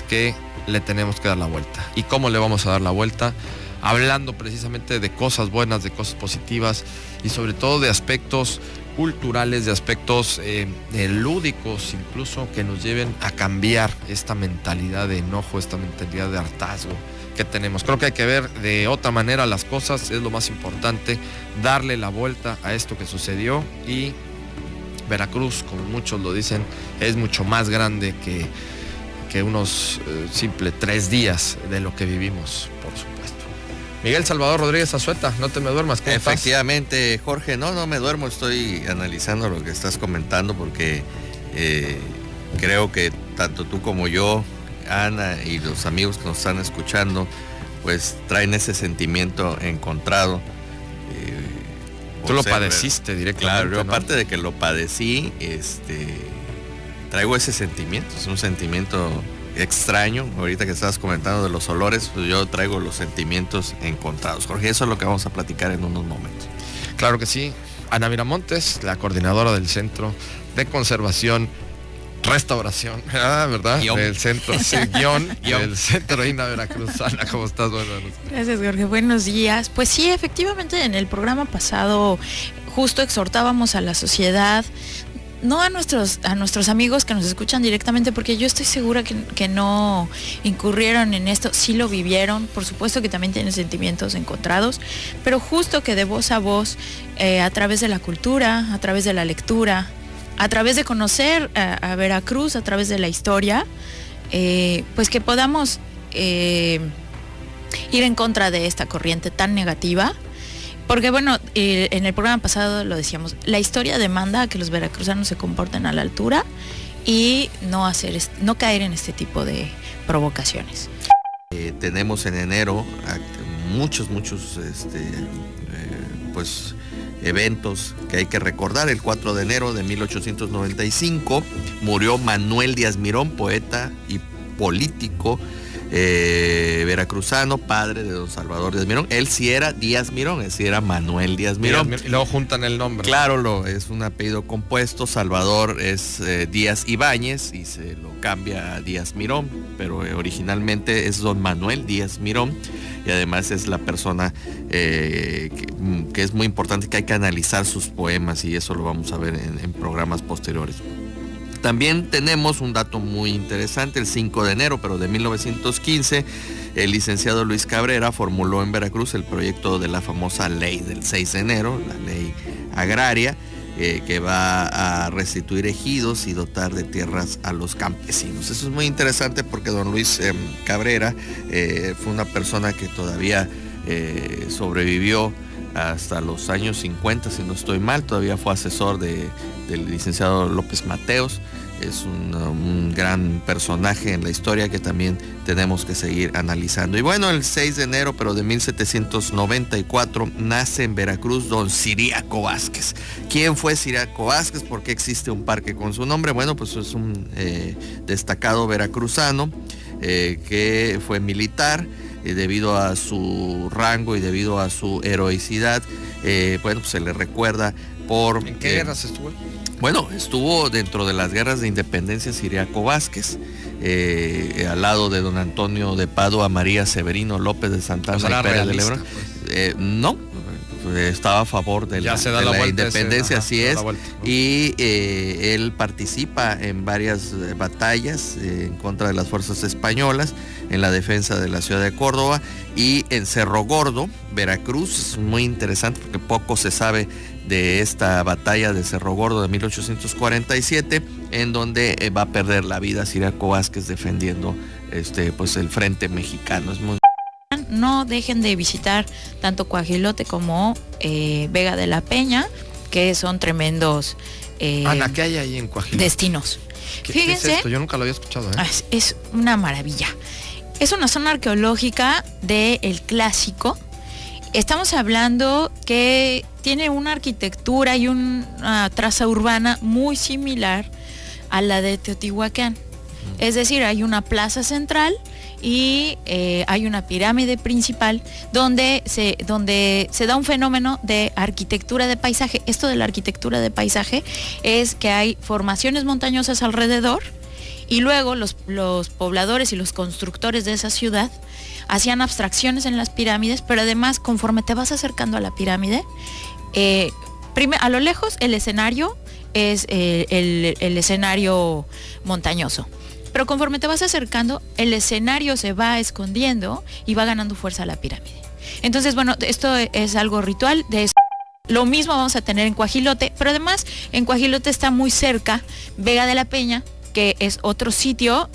que le tenemos que dar la vuelta. ¿Y cómo le vamos a dar la vuelta? Hablando precisamente de cosas buenas, de cosas positivas y sobre todo de aspectos culturales, de aspectos lúdicos incluso, que nos lleven a cambiar esta mentalidad de enojo, esta mentalidad de hartazgo que tenemos. Creo que hay que ver de otra manera las cosas, es lo más importante, darle la vuelta a esto que sucedió. Y Veracruz, como muchos lo dicen, es mucho más grande que unos simples 3 días de lo que vivimos, por supuesto. Miguel Salvador Rodríguez Azueta, no te me duermas. ¿Cómo Efectivamente, estás? Jorge, no me duermo, estoy analizando lo que estás comentando porque creo que tanto tú como yo, Ana y los amigos que nos están escuchando, pues traen ese sentimiento encontrado. Tú lo padeciste directamente. Claro, ¿no? Aparte de que lo padecí, traigo ese sentimiento, es un sentimiento extraño. Ahorita que estabas comentando de los olores, pues yo traigo los sentimientos encontrados. Jorge, eso es lo que vamos a platicar en unos momentos. Claro que sí. Ana Miramontes, la coordinadora del Centro de Conservación, Restauración, ¿verdad? Del Centro, sí, guión del Centro INA Veracruz. Ana, ¿cómo estás? Buenas noches. Gracias, Jorge. Buenos días. Pues sí, efectivamente, en el programa pasado justo exhortábamos a la sociedad, no a nuestros amigos que nos escuchan directamente, porque yo estoy segura que no incurrieron en esto, sí lo vivieron, por supuesto que también tienen sentimientos encontrados, pero justo que de voz a voz, a través de la cultura, a través de la lectura, a través de conocer a Veracruz, a través de la historia, pues que podamos ir en contra de esta corriente tan negativa. Porque bueno, en el programa pasado lo decíamos, la historia demanda a que los veracruzanos se comporten a la altura y no caer en este tipo de provocaciones. Tenemos en enero muchos pues eventos que hay que recordar. El 4 de enero de 1895 murió Manuel Díaz Mirón, poeta y político veracruzano, padre de don Salvador Díaz Mirón. Él sí era Díaz Mirón, él sí era Manuel Díaz Mirón. Y luego juntan el nombre. Claro, es un apellido compuesto. Salvador es Díaz Ibáñez y se lo cambia a Díaz Mirón, pero originalmente es don Manuel Díaz Mirón, y además es la persona que es muy importante, que hay que analizar sus poemas, y eso lo vamos a ver en programas posteriores. También tenemos un dato muy interesante. El 5 de enero, pero de 1915, el licenciado Luis Cabrera formuló en Veracruz el proyecto de la famosa ley del 6 de enero, la ley agraria, que va a restituir ejidos y dotar de tierras a los campesinos. Eso es muy interesante porque don Luis Cabrera fue una persona que todavía sobrevivió hasta los años 50, si no estoy mal. Todavía fue asesor del licenciado López Mateos. Es un gran personaje en la historia que también tenemos que seguir analizando. Y bueno, el 6 de enero, pero de 1794, nace en Veracruz don Ciriaco Vázquez. ¿Quién fue Ciriaco Vázquez? ¿Por qué existe un parque con su nombre? Bueno, pues es un destacado veracruzano que fue militar. Debido a su rango y debido a su heroicidad, bueno, pues se le recuerda por... ¿En qué guerras estuvo? Bueno, estuvo dentro de las guerras de independencia Ciriaco Vázquez, al lado de don Antonio de Padua, María Severino López de Santana y Pérez de Lebrón. Pues. No, estaba a favor de la independencia, así es. Y él participa en varias batallas en contra de las fuerzas españolas, en la defensa de la ciudad de Córdoba y en Cerro Gordo, Veracruz. Es muy interesante porque poco se sabe de esta batalla de Cerro Gordo de 1847, en donde va a perder la vida Ciriaco Vázquez defendiendo pues el frente mexicano. Es muy... No dejen de visitar tanto Coajilote como Vega de la Peña, que son tremendos Ana, ¿qué hay ahí en Coajilote? Destinos. ¿Qué Fíjense, es esto? Yo nunca lo había escuchado. Es una maravilla. Es una zona arqueológica del Clásico. Estamos hablando que tiene una arquitectura y una traza urbana muy similar a la de Teotihuacán. Es decir, hay una plaza central y hay una pirámide principal donde se da un fenómeno de arquitectura de paisaje. Esto de la arquitectura de paisaje es que hay formaciones montañosas alrededor Y luego los pobladores y los constructores de esa ciudad hacían abstracciones en las pirámides, pero además, conforme te vas acercando a la pirámide, a lo lejos el escenario es el escenario montañoso. Pero conforme te vas acercando, el escenario se va escondiendo y va ganando fuerza a la pirámide. Entonces, bueno, esto es algo ritual de eso. Lo mismo vamos a tener en Coajilote, pero además en Coajilote está muy cerca Vega de la Peña, que es otro sitio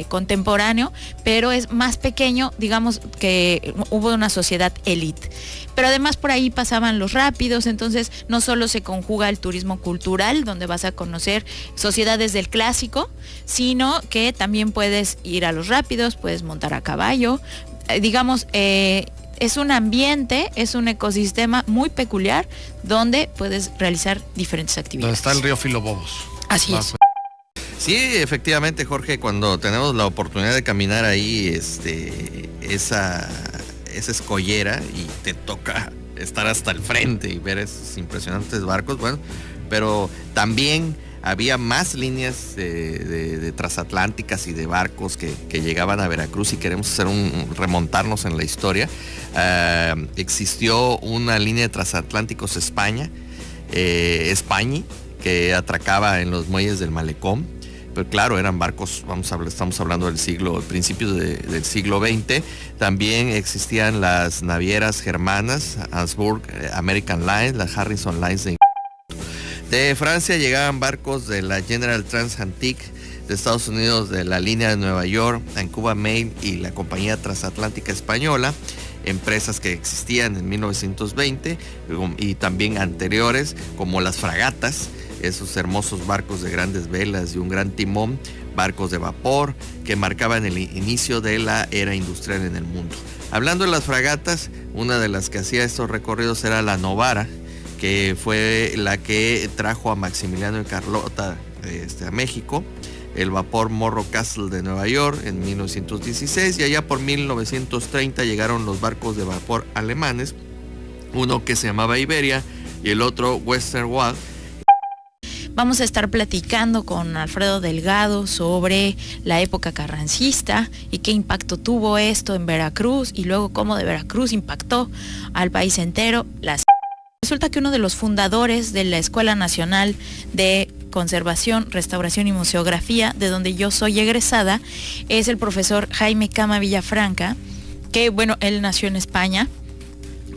contemporáneo, pero es más pequeño, digamos que hubo una sociedad élite. Pero además por ahí pasaban los rápidos, entonces no solo se conjuga el turismo cultural, donde vas a conocer sociedades del clásico, sino que también puedes ir a los rápidos, puedes montar a caballo, digamos, es un ambiente, es un ecosistema muy peculiar donde puedes realizar diferentes actividades. Donde está el río Filobobos. Así es. Sí, efectivamente, Jorge, cuando tenemos la oportunidad de caminar ahí, esa escollera y te toca estar hasta el frente y ver esos impresionantes barcos, bueno, pero también había más líneas de transatlánticas y de barcos que llegaban a Veracruz, y queremos hacer remontarnos en la historia. Existió una línea de transatlánticos España, que atracaba en los muelles del Malecón. Pero claro, eran barcos, estamos hablando del principios del siglo XX. También existían las navieras germanas, Habsburg American Lines, las Harrison Lines de Francia. Llegaban barcos de la General Transatlantic, de Estados Unidos de la línea de Nueva York, Cuba Mail y la Compañía Transatlántica Española, empresas que existían en 1920 y también anteriores, como las fragatas, esos hermosos barcos de grandes velas y un gran timón, barcos de vapor que marcaban el inicio de la era industrial en el mundo. Hablando de las fragatas, una de las que hacía estos recorridos era la Novara, que fue la que trajo a Maximiliano y Carlota a México, el vapor Morro Castle de Nueva York en 1916, y allá por 1930 llegaron los barcos de vapor alemanes, uno que se llamaba Iberia y el otro Western Wall. Vamos a estar platicando con Alfredo Delgado sobre la época carrancista y qué impacto tuvo esto en Veracruz, y luego cómo de Veracruz impactó al país entero. Resulta que uno de los fundadores de la Escuela Nacional de Conservación, Restauración y Museografía, de donde yo soy egresada, es el profesor Jaime Cama Villafranca, que bueno, él nació en España,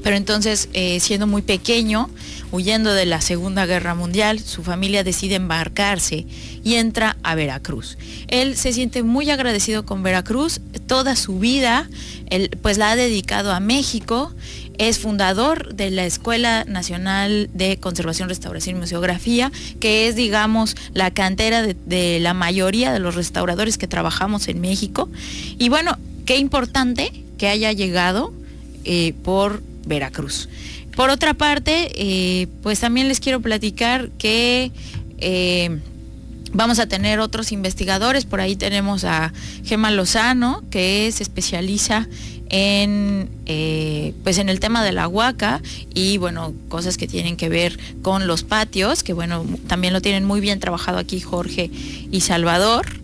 pero entonces siendo muy pequeño, huyendo de la Segunda Guerra Mundial, su familia decide embarcarse y entra a Veracruz. Él se siente muy agradecido con Veracruz, toda su vida él pues la ha dedicado a México. Es fundador de la Escuela Nacional de Conservación, Restauración y Museografía, que es, digamos, la cantera de la mayoría de los restauradores que trabajamos en México. Y bueno, qué importante que haya llegado por Veracruz. Por otra parte, pues también les quiero platicar que vamos a tener otros investigadores. Por ahí tenemos a Gema Lozano, que se especializa en el tema de la huaca y bueno, cosas que tienen que ver con los patios, que bueno, también lo tienen muy bien trabajado aquí Jorge y Salvador.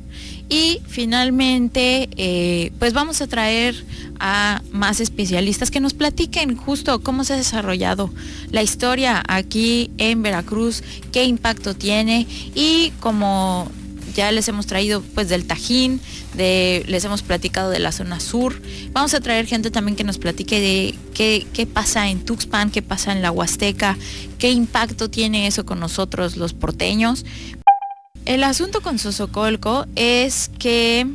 Y finalmente, pues vamos a traer a más especialistas que nos platiquen justo cómo se ha desarrollado la historia aquí en Veracruz, qué impacto tiene, y como ya les hemos traído pues del Tajín, les hemos platicado de la zona sur, vamos a traer gente también que nos platique de qué pasa en Tuxpan, qué pasa en la Huasteca, qué impacto tiene eso con nosotros los porteños. El asunto con Xochicalco es que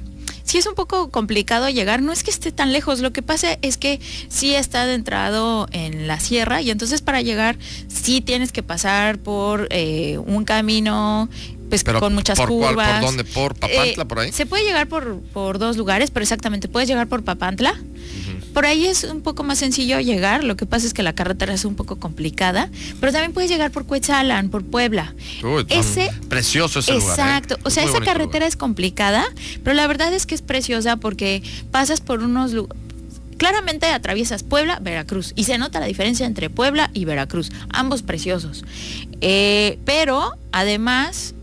sí es un poco complicado llegar, no es que esté tan lejos, lo que pasa es que sí está adentrado en la sierra, y entonces para llegar sí tienes que pasar por un camino pues con muchas curvas. ¿Por dónde? ¿Por Papantla, por ahí? Se puede llegar por dos lugares, pero exactamente, puedes llegar por Papantla. Por ahí es un poco más sencillo llegar, lo que pasa es que la carretera es un poco complicada, pero también puedes llegar por Cuetzalan, por Puebla. Uy, precioso ese lugar. Exacto, o sea, esa carretera es complicada, pero la verdad es que es preciosa porque pasas por unos lugares. Claramente atraviesas Puebla, Veracruz, y se nota la diferencia entre Puebla y Veracruz, ambos preciosos. Pero además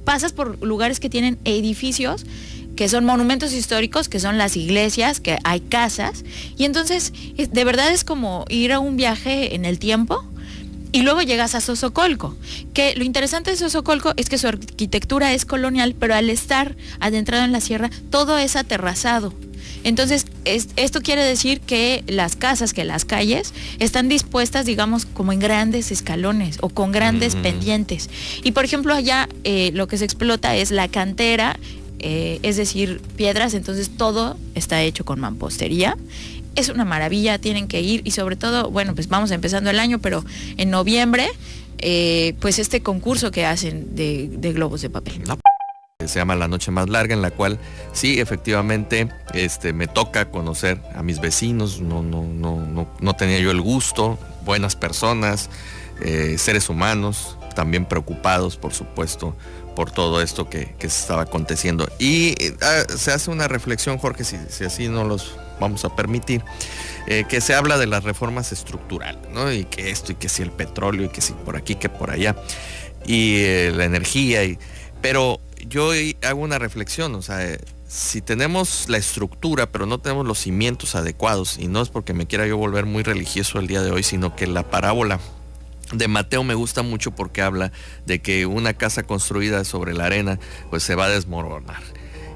pasas por lugares que tienen edificios que son monumentos históricos, que son las iglesias, que hay casas, y entonces de verdad es como ir a un viaje en el tiempo. Y luego llegas a Xochicalco, que lo interesante de Xochicalco es que su arquitectura es colonial, pero al estar adentrado en la sierra, todo es aterrazado. Entonces, esto quiere decir que las casas, que las calles, están dispuestas, digamos, como en grandes escalones o con grandes pendientes. Y por ejemplo, allá lo que se explota es la cantera, es decir, piedras, entonces todo está hecho con mampostería. Es una maravilla, tienen que ir, y sobre todo, bueno, pues vamos empezando el año, pero en noviembre, pues este concurso que hacen de globos de papel. Se llama La Noche Más Larga, en la cual sí, efectivamente, me toca conocer a mis vecinos. No tenía yo el gusto, buenas personas, seres humanos, también preocupados, por supuesto, por todo esto que se estaba aconteciendo. Y se hace una reflexión, Jorge, si así no los vamos a permitir, que se habla de las reformas estructurales, ¿no? Y que esto, y que si el petróleo, y que si por aquí, que por allá, y la energía, pero yo hago una reflexión, o sea, si tenemos la estructura, pero no tenemos los cimientos adecuados, y no es porque me quiera yo volver muy religioso el día de hoy, sino que la parábola de Mateo me gusta mucho porque habla de que una casa construida sobre la arena, pues se va a desmoronar.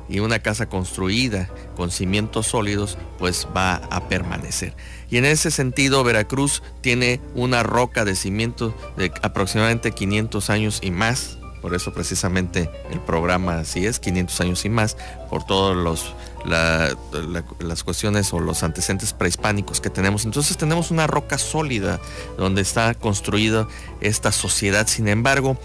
Y una casa construida con cimientos sólidos, pues va a permanecer. Y en ese sentido, Veracruz tiene una roca de cimientos de aproximadamente 500 años y más. Por eso precisamente el programa así es, 500 años y más, por todos las cuestiones o los antecedentes prehispánicos que tenemos. Entonces tenemos una roca sólida donde está construida esta sociedad. Sin embargo,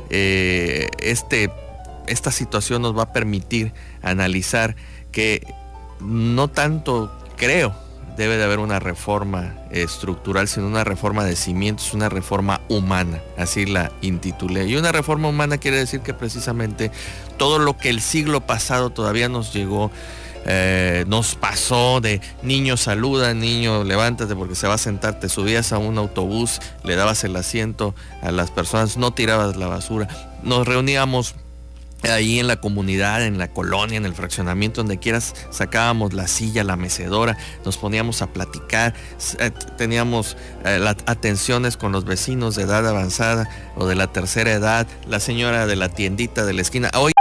esta situación nos va a permitir analizar que no tanto, creo, debe de haber una reforma estructural, sino una reforma de cimientos, una reforma humana, así la intitulé. Y una reforma humana quiere decir que precisamente todo lo que el siglo pasado todavía nos llegó, nos pasó de niño saluda, niño levántate porque se va a sentar, te subías a un autobús, le dabas el asiento a las personas, no tirabas la basura, nos reuníamos ahí en la comunidad, en la colonia, en el fraccionamiento, donde quieras, sacábamos la silla, la mecedora, nos poníamos a platicar, teníamos atenciones con los vecinos de edad avanzada o de la tercera edad, la señora de la tiendita de la esquina. Hoy